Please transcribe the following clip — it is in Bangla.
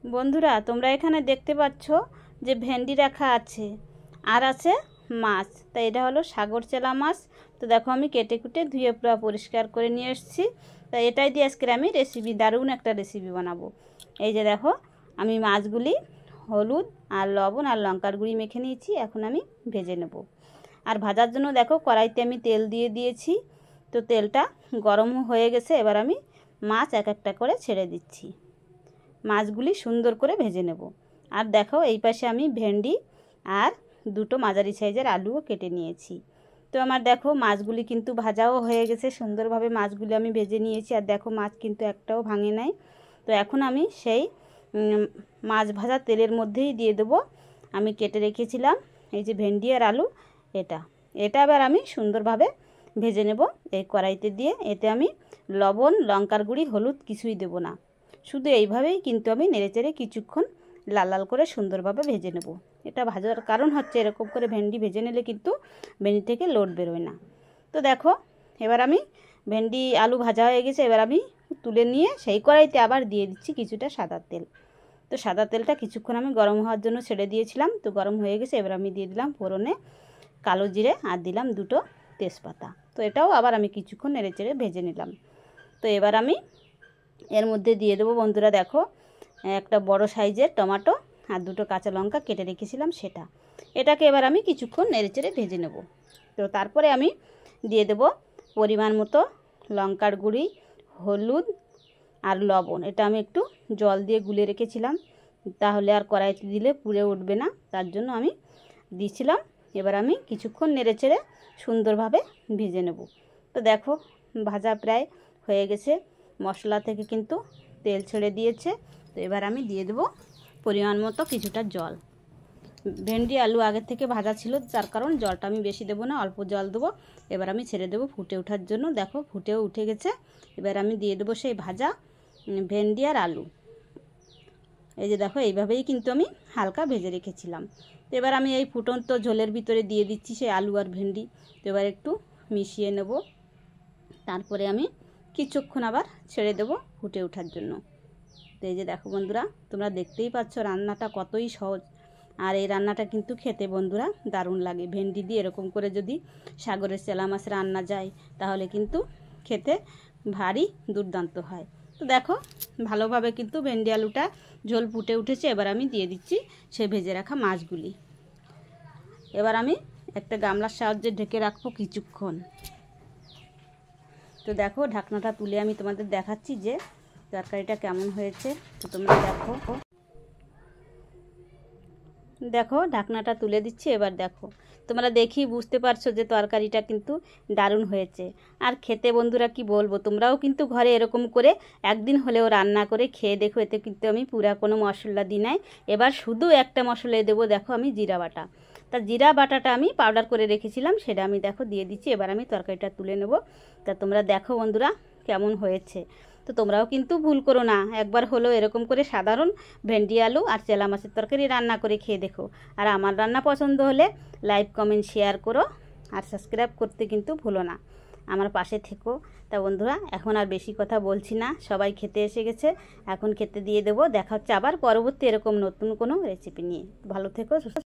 বন্ধুরা তোমরা এখানে দেখতে পাচ্ছ যে ভেন্ডি রাখা আছে আর আছে মাছ। তাই এটা হলো সাগর চেলা মাছ। তো দেখো আমি কেটে কুটে ধুয়ে পুরো পরিষ্কার করে নিয়ে এসেছি। তাই এটাই দিয়ে আজকে আমি রেসিপি, দারুণ একটা রেসিপি বানাবো। এই যে দেখো আমি মাছগুলি হলুদ আর লবণ আর লঙ্কার গুঁড়ি মেখে নিয়েছি, এখন আমি ভেজে নেব। আর ভাজার জন্য দেখো কড়াইতে আমি তেল দিয়ে দিয়েছি। তো তেলটা গরম হয়ে গেছে, এবার আমি মাছ এক একটা করে ছেড়ে দিচ্ছি। মাছগুলি সুন্দর করে ভেজে নেব। আর দেখো এই পাশে আমি ভেন্ডি আর দুটো মাঝারি সাইজের আলুও কেটে নিয়েছি। তো আমার দেখো মাছগুলি কিন্তু ভাজাও হয়ে গেছে, সুন্দরভাবে মাছগুলি আমি ভেজে নিয়েছি। আর দেখো মাছ কিন্তু একটাও ভাঙে নাই। তো এখন আমি সেই মাছ ভাজা তেলের মধ্যেই দিয়ে দেবো আমি কেটে রেখেছিলাম এই যে ভেন্ডি আর আলু। এটা আবার আমি সুন্দরভাবে ভেজে নেব এই কড়াইতে দিয়ে। এতে আমি লবণ, লঙ্কার গুঁড়ি, হলুদ কিছুই দেব না। শুধু এইভাবেই কিন্তু আমি নেড়েচেড়ে কিছুক্ষণ লাল লাল করে সুন্দরভাবে ভেজে নেব। এটা ভাজার কারণ হচ্ছে এরকম করে ভেন্ডি ভেজে নিলে কিন্তু ভেন্ডি থেকে লোট বেরোয় না। তো দেখো এবার আমি ভেন্ডি আলু ভাজা হয়ে গেছে, এবার আমি তুলে নিয়ে সেই কড়াইতে আবার দিয়ে দিচ্ছি কিছুটা সাদা তেল। তো সাদা তেলটা কিছুক্ষণ আমি গরম হওয়ার জন্য ছেড়ে দিয়েছিলাম। তো গরম হয়ে গেছে, এবার আমি দিয়ে দিলাম ফোড়নে কালো জিরে আর দিলাম দুটো তেজপাতা। তো এটাও আবার আমি কিছুক্ষণ নেড়েচেড়ে ভেজে নিলাম। তো এবার আমি এর মধ্যে দিয়ে দেবো বন্ধুরা দেখো একটা বড় সাইজের টমেটো আর দুটো কাঁচা লঙ্কা কেটে রেখেছিলাম সেটা। এটাকে এবার আমি কিছুক্ষণ নেড়েচেড়ে ভেজে নেব। তো তারপরে আমি দিয়ে দেব পরিমাণ মতো লঙ্কার গুঁড়ি, হলুদ আর লবণ। এটা আমি একটু জল দিয়ে গুলে রেখেছিলাম, তাহলে আর কড়াইতে দিলে পুড়ে উঠবে না, তার জন্য আমি দিয়েছিলাম। এবার আমি কিছুক্ষণ নেড়েচেড়ে সুন্দরভাবে ভেজে নেব। তো দেখো ভাজা প্রায় হয়ে গেছে, মশলা থেকে কিন্তু তেল ছেড়ে দিয়েছে। তো এবার আমি দিয়ে দেবো পরিমাণ মতো কিছুটা জল। ভেন্ডি আলু আগের থেকে ভাজা ছিল, যার কারণ জলটা আমি বেশি দেবো না, অল্প জল দেবো। এবার আমি ছেড়ে দেবো ফুটে ওঠার জন্য। দেখো ফুটেও উঠে গেছে। এবার আমি দিয়ে দেবো সেই ভাজা ভেন্ডি আর আলু। এই যে দেখো এইভাবেই কিন্তু আমি হালকা ভেজে রেখেছিলাম। তো এবার আমি এই ফুটন্ত ঝোলের ভিতরে দিয়ে দিচ্ছি সেই আলু আর ভেন্ডি। তো এবার একটু মিশিয়ে নেব, তারপরে আমি কিছুক্ষণ আবার ছেড়ে দেবো ফুটে ওঠার জন্য। তো এই যে দেখো বন্ধুরা তোমরা দেখতেই পাচ্ছ রান্নাটা কতই সহজ। আর এই রান্নাটা কিন্তু খেতে বন্ধুরা দারুণ লাগে। ভেন্ডি দিয়ে এরকম করে যদি সাগরের চেলা মাছ রান্না যায় তাহলে কিন্তু খেতে ভারী দুর্দান্ত হয়। তো দেখো ভালোভাবে কিন্তু ভেন্ডি আলুটা ঝোল ফুটে উঠেছে। এবার আমি দিয়ে দিচ্ছি সে ভেজে রাখা মাছগুলি। এবার আমি একটা গামলার সাহায্যে ঢেকে রাখবো কিছুক্ষণ। তো দেখো ঢাকনাটা তুলে আমি তোমাদের দেখাচ্ছি যে তরকারিটা কেমন হয়েছে। তো তোমরা দেখো ঢাকনাটা তুলে দিচ্ছি। এবার দেখো তোমরা দেখি বুঝতে পারছো যে তরকারিটা কিন্তু দারুণ হয়েছে। আর খেতে বন্ধুরা কি বলবো, তোমরাও কিন্তু ঘরে এরকম করে একদিন হলেও রান্না করে খেয়ে দেখো। এতে কিন্তু আমি পুরা কোনো মশলা দিই নাই। এবার শুধু একটা মশলা দেবো, দেখো আমি জিরা বাটা। তা জিরা বাটাটা আমি পাউডার করে রেখেছিলাম, সেটা আমি দেখো দিয়ে দিচ্ছি। এবার আমি তরকারিটা তুলে নেব। তা তোমরা দেখো বন্ধুরা কেমন হয়েছে। তো তোমরাও কিন্তু ভুল করো না, একবার হলেও এরকম করে সাধারণ ভেন্ডি আলু আর চেলা মাছের তরকারি রান্না করে খেয়ে দেখো। আর আমার রান্না পছন্দ হলে লাইক, কমেন্ট, শেয়ার করো আর সাবস্ক্রাইব করতে কিন্তু ভুলো না, আমার পাশে থেকো। তা বন্ধুরা এখন আর বেশি কথা বলছি না, সবাই খেতে এসে গেছে, এখন খেতে দিয়ে দেবো। দেখা হচ্ছে আবার পরবর্তী এরকম নতুন কোনো রেসিপি নিয়ে। ভালো থেকো।